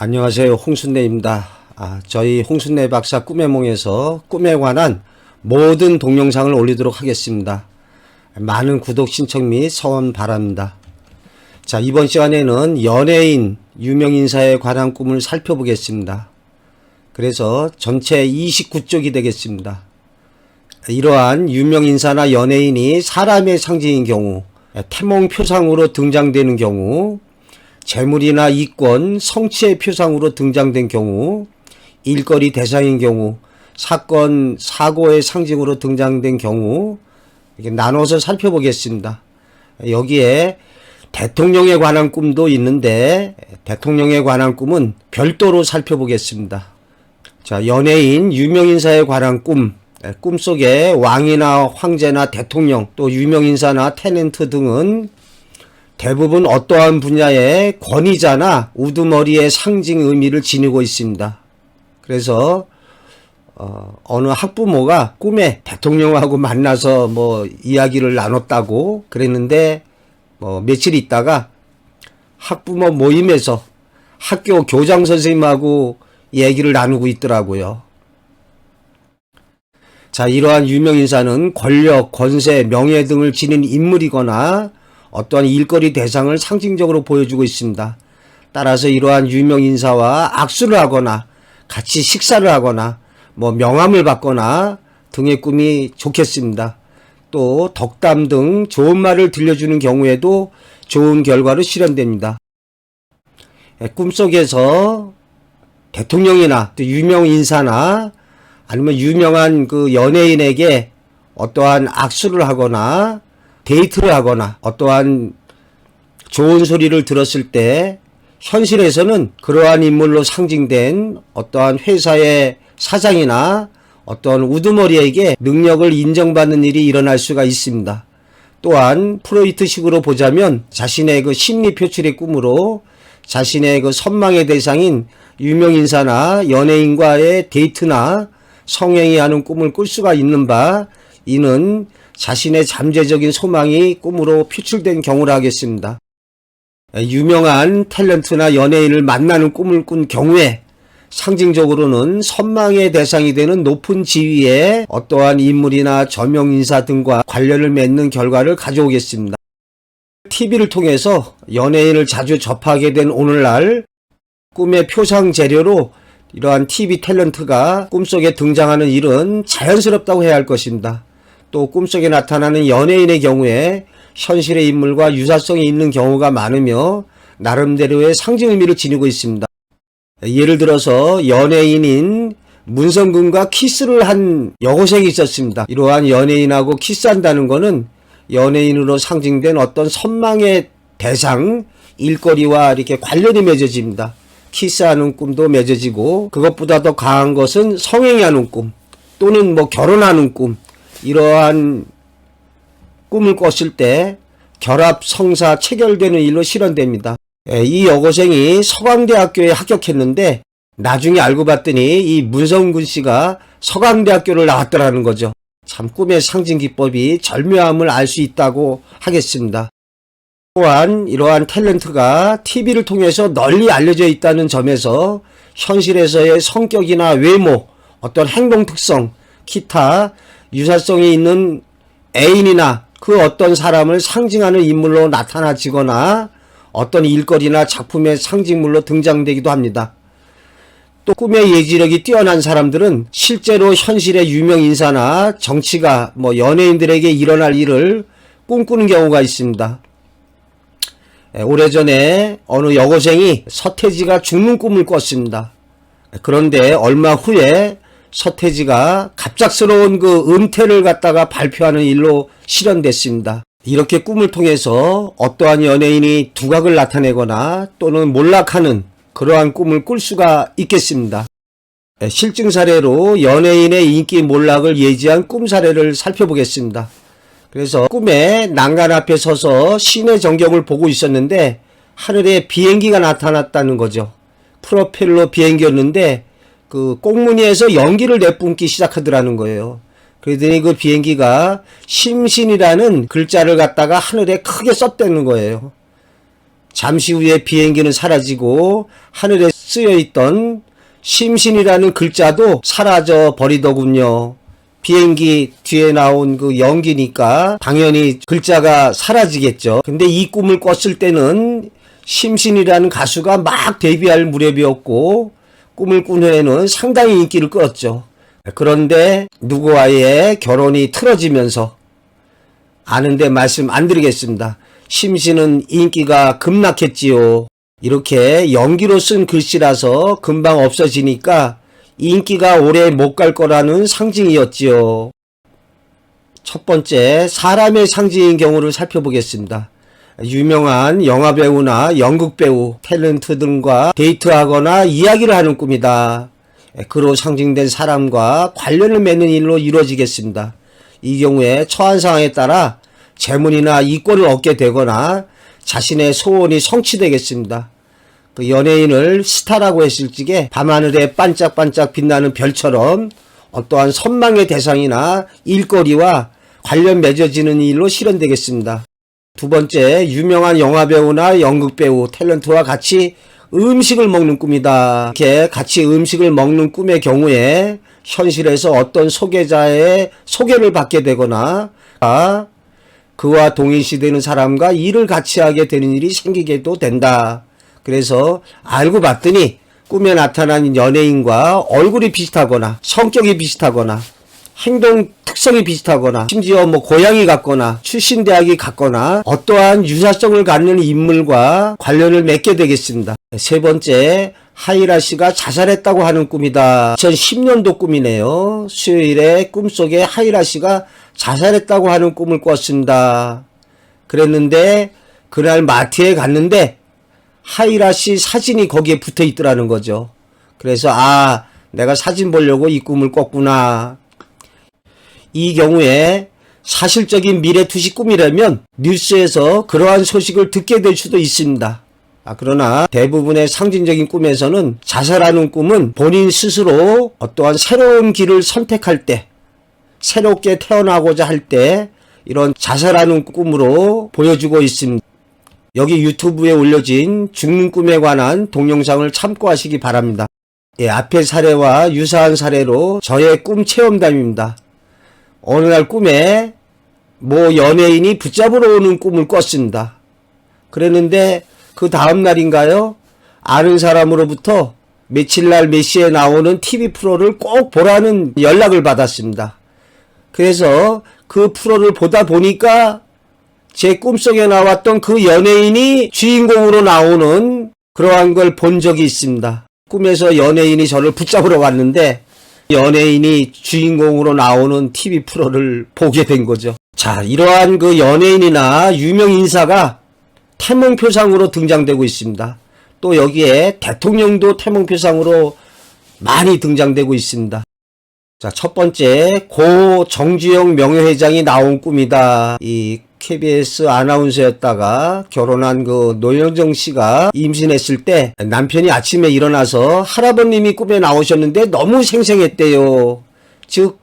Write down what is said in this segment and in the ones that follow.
안녕하세요. 홍순례입니다. 저희 홍순례 박사 꿈의 몽에서 꿈에 관한 모든 동영상을 올리도록 하겠습니다. 많은 구독 신청 및 성원 바랍니다. 자, 이번 시간에는 연예인, 유명인사에 관한 꿈을 살펴보겠습니다. 그래서 전체 29쪽이 되겠습니다. 이러한 유명인사나 연예인이 사람의 상징인 경우, 태몽 표상으로 등장되는 경우, 재물이나 이권, 성취의 표상으로 등장된 경우, 일거리 대상인 경우, 사건, 사고의 상징으로 등장된 경우 이렇게 나눠서 살펴보겠습니다. 여기에 대통령에 관한 꿈도 있는데 대통령에 관한 꿈은 별도로 살펴보겠습니다. 자, 연예인, 유명인사에 관한 꿈, 꿈속에 왕이나 황제나 대통령, 또 유명인사나 탤런트 등은 대부분 어떠한 분야의 권위자나 우두머리의 상징 의미를 지니고 있습니다. 그래서 어느 학부모가 꿈에 대통령하고 만나서 이야기를 나눴다고 그랬는데 며칠 있다가 학부모 모임에서 학교 교장 선생님하고 얘기를 나누고 있더라고요. 자, 이러한 유명인사는 권력, 권세, 명예 등을 지닌 인물이거나 어떠한 일거리 대상을 상징적으로 보여주고 있습니다. 따라서 이러한 유명인사와 악수를 하거나 같이 식사를 하거나 명함을 받거나 등의 꿈이 좋겠습니다. 또 덕담 등 좋은 말을 들려주는 경우에도 좋은 결과로 실현됩니다. 꿈속에서 대통령이나 또 유명인사나 아니면 유명한 그 연예인에게 어떠한 악수를 하거나 데이트를 하거나 어떠한 좋은 소리를 들었을 때 현실에서는 그러한 인물로 상징된 어떠한 회사의 사장이나 어떤 우두머리에게 능력을 인정받는 일이 일어날 수가 있습니다. 또한 프로이트식으로 보자면 자신의 그 심리 표출의 꿈으로 자신의 그 선망의 대상인 유명인사나 연예인과의 데이트나 성행위 하는 꿈을 꿀 수가 있는 바, 이는 자신의 잠재적인 소망이 꿈으로 표출된 경우라 하겠습니다. 유명한 탤런트나 연예인을 만나는 꿈을 꾼 경우에 상징적으로는 선망의 대상이 되는 높은 지위의 어떠한 인물이나 저명인사 등과 관련을 맺는 결과를 가져오겠습니다. TV를 통해서 연예인을 자주 접하게 된 오늘날 꿈의 표상 재료로 이러한 TV 탤런트가 꿈속에 등장하는 일은 자연스럽다고 해야 할 것입니다. 또 꿈속에 나타나는 연예인의 경우에 현실의 인물과 유사성이 있는 경우가 많으며 나름대로의 상징 의미를 지니고 있습니다. 예를 들어서 연예인인 문성근과 키스를 한 여고생이 있었습니다. 이러한 연예인하고 키스한다는 것은 연예인으로 상징된 어떤 선망의 대상, 일거리와 이렇게 관련이 맺어집니다. 키스하는 꿈도 맺어지고, 그것보다 더 강한 것은 성행하는 꿈 또는 결혼하는 꿈, 이러한 꿈을 꿨을 때 결합, 성사, 체결되는 일로 실현됩니다. 이 여고생이 서강대학교에 합격했는데 나중에 알고 봤더니 이 문성근 씨가 서강대학교를 나왔더라는 거죠. 참 꿈의 상징 기법이 절묘함을 알 수 있다고 하겠습니다. 또한 이러한 탤런트가 TV를 통해서 널리 알려져 있다는 점에서 현실에서의 성격이나 외모, 어떤 행동 특성, 기타 유사성이 있는 애인이나 그 어떤 사람을 상징하는 인물로 나타나지거나 어떤 일거리나 작품의 상징물로 등장되기도 합니다. 또 꿈의 예지력이 뛰어난 사람들은 실제로 현실의 유명인사나 정치가 연예인들에게 일어날 일을 꿈꾸는 경우가 있습니다. 오래전에 어느 여고생이 서태지가 죽는 꿈을 꿨습니다. 그런데 얼마 후에 서태지가 갑작스러운 그 은퇴를 갖다가 발표하는 일로 실현됐습니다. 이렇게 꿈을 통해서 어떠한 연예인이 두각을 나타내거나 또는 몰락하는 그러한 꿈을 꿀 수가 있겠습니다. 실증 사례로 연예인의 인기 몰락을 예지한 꿈 사례를 살펴보겠습니다. 그래서 꿈에 난간 앞에 서서 시내 전경을 보고 있었는데 하늘에 비행기가 나타났다는 거죠. 프로펠러 비행기였는데 그 꽁무니에서 연기를 내뿜기 시작하더라는 거예요. 그러더니 그 비행기가 심신이라는 글자를 갖다가 하늘에 크게 썼다는 거예요. 잠시 후에 비행기는 사라지고 하늘에 쓰여있던 심신이라는 글자도 사라져 버리더군요. 비행기 뒤에 나온 그 연기니까 당연히 글자가 사라지겠죠. 근데 이 꿈을 꿨을 때는 심신이라는 가수가 막 데뷔할 무렵이었고 꿈을 꾼 후에는 상당히 인기를 끌었죠. 그런데 누구와의 결혼이 틀어지면서 아는데 말씀 안 드리겠습니다. 심신은 인기가 급락했지요. 이렇게 연기로 쓴 글씨라서 금방 없어지니까 인기가 오래 못 갈 거라는 상징이었지요. 첫 번째, 사람의 상징인 경우를 살펴보겠습니다. 유명한 영화배우나 연극배우, 탤런트 등과 데이트하거나 이야기를 하는 꿈이다. 그로 상징된 사람과 관련을 맺는 일로 이루어지겠습니다. 이 경우에 처한 상황에 따라 재물이나 이권을 얻게 되거나 자신의 소원이 성취되겠습니다. 그 연예인을 스타라고 했을 적에 밤하늘에 반짝반짝 빛나는 별처럼 어떠한 선망의 대상이나 일거리와 관련 맺어지는 일로 실현되겠습니다. 두 번째, 유명한 영화배우나 연극배우, 탤런트와 같이 음식을 먹는 꿈이다. 이렇게 같이 음식을 먹는 꿈의 경우에 현실에서 어떤 소개자의 소개를 받게 되거나 그와 동일시되는 사람과 일을 같이 하게 되는 일이 생기게도 된다. 그래서 알고 봤더니 꿈에 나타난 연예인과 얼굴이 비슷하거나 성격이 비슷하거나 행동 특성이 비슷하거나 심지어 고향이 같거나 출신 대학이 같거나 어떠한 유사성을 갖는 인물과 관련을 맺게 되겠습니다. 세 번째, 하이라 씨가 자살했다고 하는 꿈이다. 2010년도 꿈이네요. 수요일에 꿈속에 하이라 씨가 자살했다고 하는 꿈을 꿨습니다. 그랬는데 그날 마트에 갔는데 하이라 씨 사진이 거기에 붙어 있더라는 거죠. 그래서 내가 사진 보려고 이 꿈을 꿨구나. 이 경우에 사실적인 미래 투시 꿈이라면 뉴스에서 그러한 소식을 듣게 될 수도 있습니다. 그러나 대부분의 상징적인 꿈에서는 자살하는 꿈은 본인 스스로 어떠한 새로운 길을 선택할 때, 새롭게 태어나고자 할 때 이런 자살하는 꿈으로 보여주고 있습니다. 여기 유튜브에 올려진 죽는 꿈에 관한 동영상을 참고하시기 바랍니다. 앞의 사례와 유사한 사례로 저의 꿈 체험담입니다. 어느 날 꿈에 연예인이 붙잡으러 오는 꿈을 꿨습니다. 그랬는데 그 다음 날인가요? 아는 사람으로부터 며칠 날 몇 시에 나오는 TV 프로를 꼭 보라는 연락을 받았습니다. 그래서 그 프로를 보다 보니까 제 꿈속에 나왔던 그 연예인이 주인공으로 나오는 그러한 걸 본 적이 있습니다. 꿈에서 연예인이 저를 붙잡으러 왔는데 연예인이 주인공으로 나오는 TV 프로를 보게 된 거죠. 자, 이러한 그 연예인이나 유명 인사가 태몽표상으로 등장되고 있습니다. 또 여기에 대통령도 태몽표상으로 많이 등장되고 있습니다. 자, 첫 번째, 고 정주영 명예회장이 나온 꿈이다. 이 KBS 아나운서였다가 결혼한 그 노영정 씨가 임신했을 때 남편이 아침에 일어나서 할아버님이 꿈에 나오셨는데 너무 생생했대요. 즉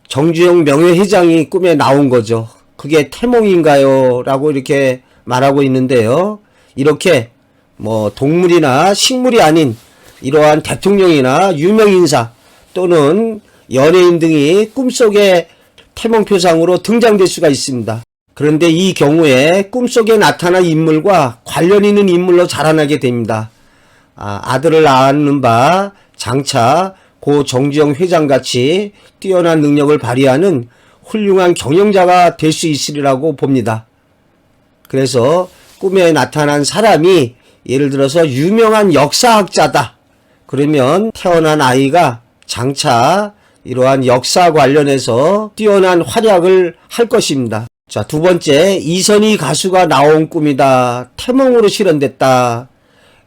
정주영 명예회장이 꿈에 나온 거죠. 그게 태몽인가요? 라고 이렇게 말하고 있는데요. 이렇게 동물이나 식물이 아닌 이러한 대통령이나 유명인사 또는 연예인 등이 꿈속에 태몽표상으로 등장될 수가 있습니다. 그런데 이 경우에 꿈속에 나타난 인물과 관련 있는 인물로 자라나게 됩니다. 아들을 낳는 바 장차 고 정주영 회장같이 뛰어난 능력을 발휘하는 훌륭한 경영자가 될 수 있으리라고 봅니다. 그래서 꿈에 나타난 사람이 예를 들어서 유명한 역사학자다. 그러면 태어난 아이가 장차 이러한 역사 관련해서 뛰어난 활약을 할 것입니다. 자, 두 번째, 이선희 가수가 나온 꿈이다. 태몽으로 실현됐다.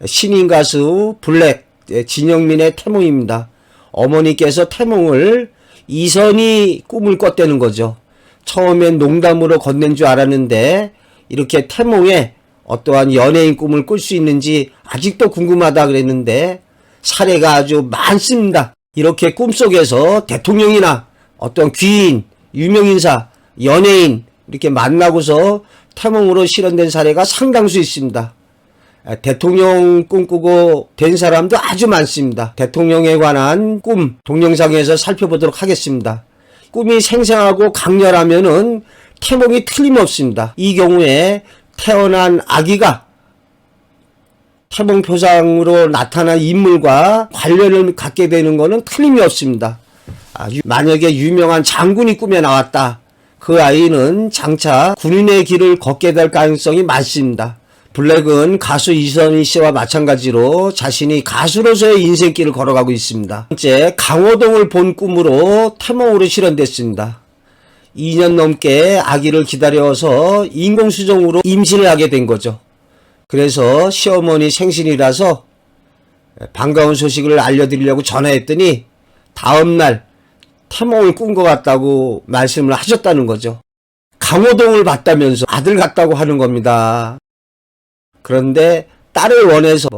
신인 가수 블랙 진영민의 태몽입니다. 어머니께서 태몽을 이선희 꿈을 꿨다는 거죠. 처음엔 농담으로 건넨 줄 알았는데 이렇게 태몽에 어떠한 연예인 꿈을 꿀 수 있는지 아직도 궁금하다 그랬는데 사례가 아주 많습니다. 이렇게 꿈속에서 대통령이나 어떤 귀인, 유명인사, 연예인 이렇게 만나고서 태몽으로 실현된 사례가 상당수 있습니다. 대통령 꿈꾸고 된 사람도 아주 많습니다. 대통령에 관한 꿈 동영상에서 살펴보도록 하겠습니다. 꿈이 생생하고 강렬하면은 태몽이 틀림없습니다. 이 경우에 태어난 아기가 태몽 표상으로 나타난 인물과 관련을 갖게 되는 것은 틀림이 없습니다. 만약에 유명한 장군이 꿈에 나왔다. 그 아이는 장차 군인의 길을 걷게 될 가능성이 많습니다. 블랙은 가수 이선희 씨와 마찬가지로 자신이 가수로서의 인생길을 걸어가고 있습니다. 번째, 강호동을 본 꿈으로 태몽으로 실현됐습니다. 2년 넘게 아기를 기다려서 인공수정으로 임신을 하게 된 거죠. 그래서 시어머니 생신이라서 반가운 소식을 알려드리려고 전화했더니 다음날 태몽을 꾼 것 같다고 말씀을 하셨다는 거죠. 강호동을 봤다면서 아들 같다고 하는 겁니다. 그런데 딸을 원해서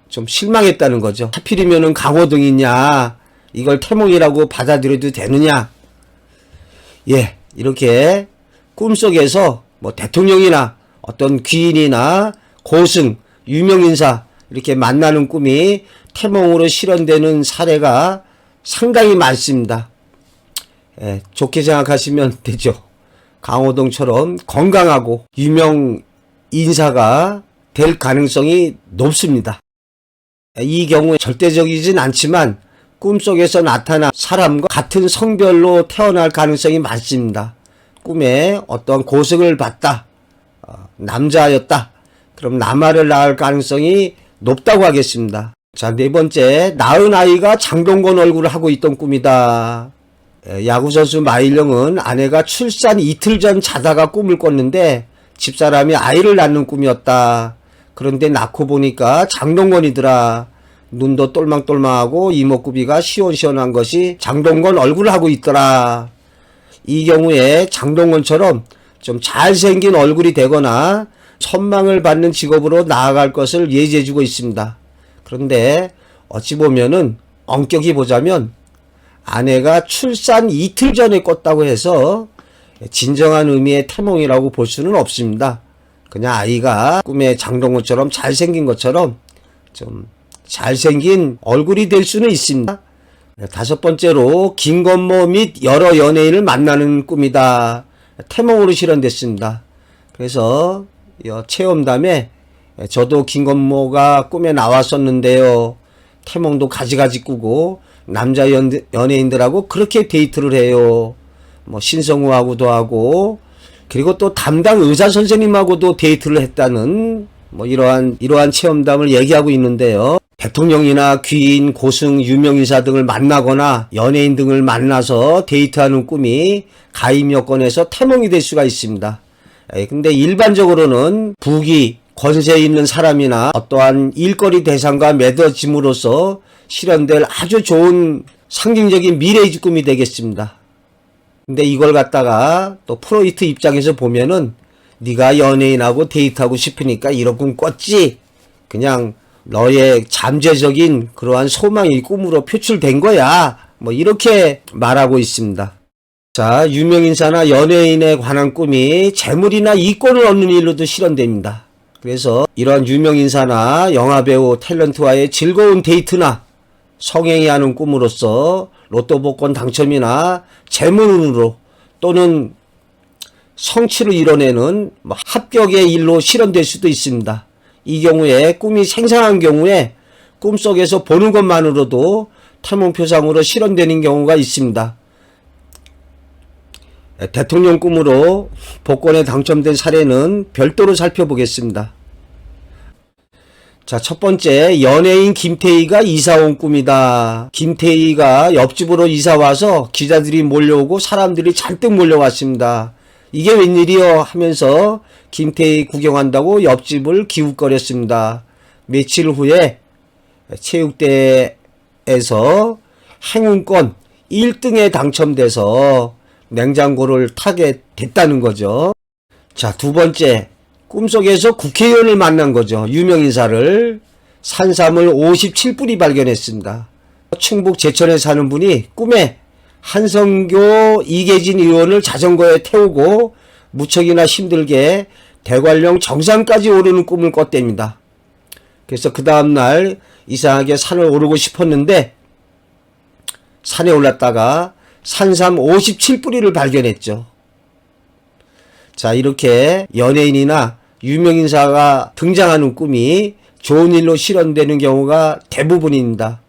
좀 실망했다는 거죠. 하필이면은 강호동이냐, 이걸 태몽이라고 받아들여도 되느냐. 예, 이렇게 꿈속에서 대통령이나 어떤 귀인이나 고승, 유명인사 이렇게 만나는 꿈이 태몽으로 실현되는 사례가 상당히 많습니다. 예, 좋게 생각하시면 되죠. 강호동처럼 건강하고 유명 인사가 될 가능성이 높습니다. 이 경우에 절대적이진 않지만 꿈속에서 나타난 사람과 같은 성별로 태어날 가능성이 많습니다. 꿈에 어떤 고승을 봤다. 남자였다. 그럼 남아를 낳을 가능성이 높다고 하겠습니다. 자, 네 번째, 낳은 아이가 장동건 얼굴을 하고 있던 꿈이다. 야구선수 마일령은 아내가 출산 이틀 전 자다가 꿈을 꿨는데 집사람이 아이를 낳는 꿈이었다. 그런데 낳고 보니까 장동건이더라. 눈도 똘망똘망하고 이목구비가 시원시원한 것이 장동건 얼굴을 하고 있더라. 이 경우에 장동건처럼 좀 잘생긴 얼굴이 되거나 선망을 받는 직업으로 나아갈 것을 예지해주고 있습니다. 그런데 어찌 보면은 엄격히 보자면 아내가 출산 이틀 전에 꿨다고 해서 진정한 의미의 태몽이라고 볼 수는 없습니다. 그냥 아이가 꿈에 장동건처럼 잘생긴 것처럼 좀 잘생긴 얼굴이 될 수는 있습니다. 다섯 번째로 김건모 및 여러 연예인을 만나는 꿈이다. 태몽으로 실현됐습니다. 그래서 체험담에 저도 김건모가 꿈에 나왔었는데요. 태몽도 가지가지 꾸고 남자 연예인들하고 그렇게 데이트를 해요. 신성우하고도 하고 그리고 또 담당 의사 선생님하고도 데이트를 했다는 이러한 체험담을 얘기하고 있는데요. 대통령이나 귀인, 고승, 유명인사 등을 만나거나 연예인 등을 만나서 데이트하는 꿈이 가임 여건에서 태몽이 될 수가 있습니다. 근데 일반적으로는 부귀, 권세 있는 사람이나 어떠한 일거리 대상과 맺어짐으로써 실현될 아주 좋은 상징적인 미래의 꿈이 되겠습니다. 근데 이걸 갖다가 또 프로이트 입장에서 보면은 네가 연예인하고 데이트하고 싶으니까 이런 꿈 꿨지. 그냥 너의 잠재적인 그러한 소망이 꿈으로 표출된 거야. 이렇게 말하고 있습니다. 자, 유명인사나 연예인에 관한 꿈이 재물이나 이권을 얻는 일로도 실현됩니다. 그래서 이런 유명인사나 영화배우, 탤런트와의 즐거운 데이트나 성행위 하는 꿈으로써 로또 복권 당첨이나 재물운으로 또는 성취를 이뤄내는 합격의 일로 실현될 수도 있습니다. 이 경우에 꿈이 생생한 경우에 꿈속에서 보는 것만으로도 태몽표상으로 실현되는 경우가 있습니다. 대통령 꿈으로 복권에 당첨된 사례는 별도로 살펴보겠습니다. 자, 첫 번째, 연예인 김태희가 이사 온 꿈이다. 김태희가 옆집으로 이사 와서 기자들이 몰려오고 사람들이 잔뜩 몰려왔습니다. 이게 웬일이요 하면서 김태희 구경한다고 옆집을 기웃거렸습니다. 며칠 후에 체육대회에서 행운권 1등에 당첨돼서 냉장고를 타게 됐다는 거죠. 자, 두 번째, 꿈속에서 국회의원을 만난 거죠. 유명인사를. 산삼을 57뿌리 발견했습니다. 충북 제천에 사는 분이 꿈에 한성교 이계진 의원을 자전거에 태우고 무척이나 힘들게 대관령 정상까지 오르는 꿈을 꿨답니다. 그래서 그 다음날 이상하게 산을 오르고 싶었는데 산에 올랐다가 산삼 57뿌리를 발견했죠. 자, 이렇게 연예인이나 유명인사가 등장하는 꿈이 좋은 일로 실현되는 경우가 대부분입니다.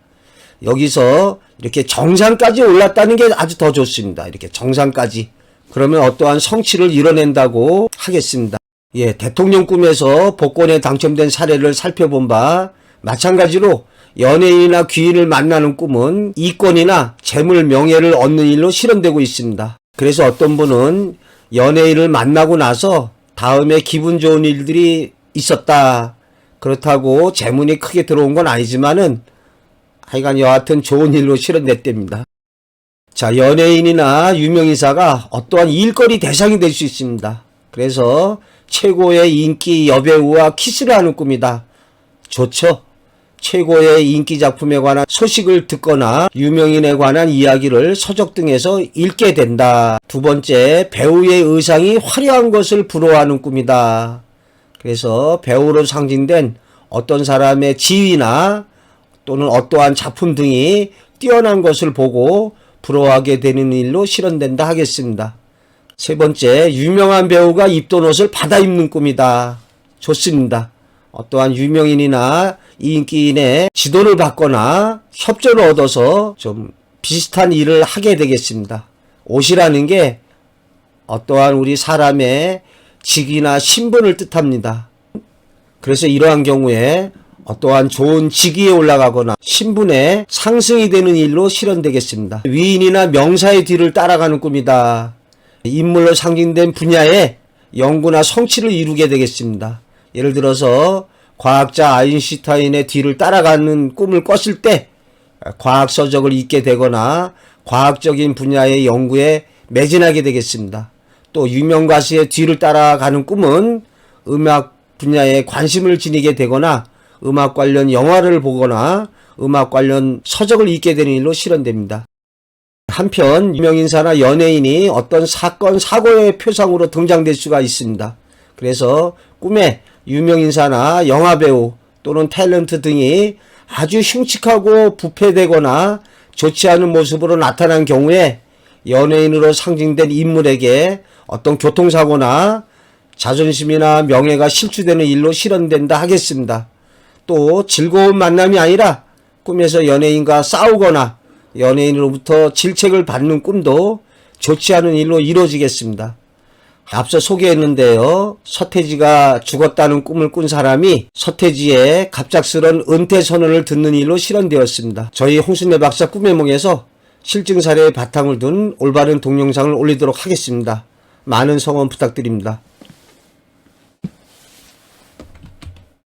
여기서 이렇게 정상까지 올랐다는 게 아주 더 좋습니다. 이렇게 정상까지. 그러면 어떠한 성취를 이뤄낸다고 하겠습니다. 예, 대통령 꿈에서 복권에 당첨된 사례를 살펴본 바 마찬가지로 연예인이나 귀인을 만나는 꿈은 이권이나 재물, 명예를 얻는 일로 실현되고 있습니다. 그래서 어떤 분은 연예인을 만나고 나서 다음에 기분 좋은 일들이 있었다. 그렇다고 재물이 크게 들어온 건 아니지만은 하여간 여하튼 좋은 일로 실현됐답니다. 자, 연예인이나 유명인사가 어떠한 일거리 대상이 될 수 있습니다. 그래서 최고의 인기 여배우와 키스를 하는 꿈이다. 좋죠? 최고의 인기 작품에 관한 소식을 듣거나 유명인에 관한 이야기를 서적 등에서 읽게 된다. 두 번째, 배우의 의상이 화려한 것을 부러워하는 꿈이다. 그래서 배우로 상징된 어떤 사람의 지위나 또는 어떠한 작품 등이 뛰어난 것을 보고 부러워하게 되는 일로 실현된다 하겠습니다. 세 번째, 유명한 배우가 입던 옷을 받아 입는 꿈이다. 좋습니다. 어떠한 유명인이나 인기인의 지도를 받거나 협조를 얻어서 좀 비슷한 일을 하게 되겠습니다. 옷이라는 게 어떠한 우리 사람의 직위나 신분을 뜻합니다. 그래서 이러한 경우에 어떠한 좋은 직위에 올라가거나 신분의 상승이 되는 일로 실현되겠습니다. 위인이나 명사의 뒤를 따라가는 꿈이다. 인물로 상징된 분야에 연구나 성취를 이루게 되겠습니다. 예를 들어서 과학자 아인슈타인의 뒤를 따라가는 꿈을 꿨을 때 과학서적을 읽게 되거나 과학적인 분야의 연구에 매진하게 되겠습니다. 또 유명 가수의 뒤를 따라가는 꿈은 음악 분야에 관심을 지니게 되거나 음악 관련 영화를 보거나 음악 관련 서적을 읽게 되는 일로 실현됩니다. 한편 유명인사나 연예인이 어떤 사건, 사고의 표상으로 등장될 수가 있습니다. 그래서 꿈에 유명인사나 영화배우 또는 탤런트 등이 아주 흉측하고 부패되거나 좋지 않은 모습으로 나타난 경우에 연예인으로 상징된 인물에게 어떤 교통사고나 자존심이나 명예가 실추되는 일로 실현된다 하겠습니다. 또 즐거운 만남이 아니라 꿈에서 연예인과 싸우거나 연예인으로부터 질책을 받는 꿈도 좋지 않은 일로 이루어지겠습니다. 앞서 소개했는데요. 서태지가 죽었다는 꿈을 꾼 사람이 서태지의 갑작스런 은퇴 선언을 듣는 일로 실현되었습니다. 저희 홍순례 박사 꿈의 몽에서 실증 사례의 바탕을 둔 올바른 동영상을 올리도록 하겠습니다. 많은 성원 부탁드립니다.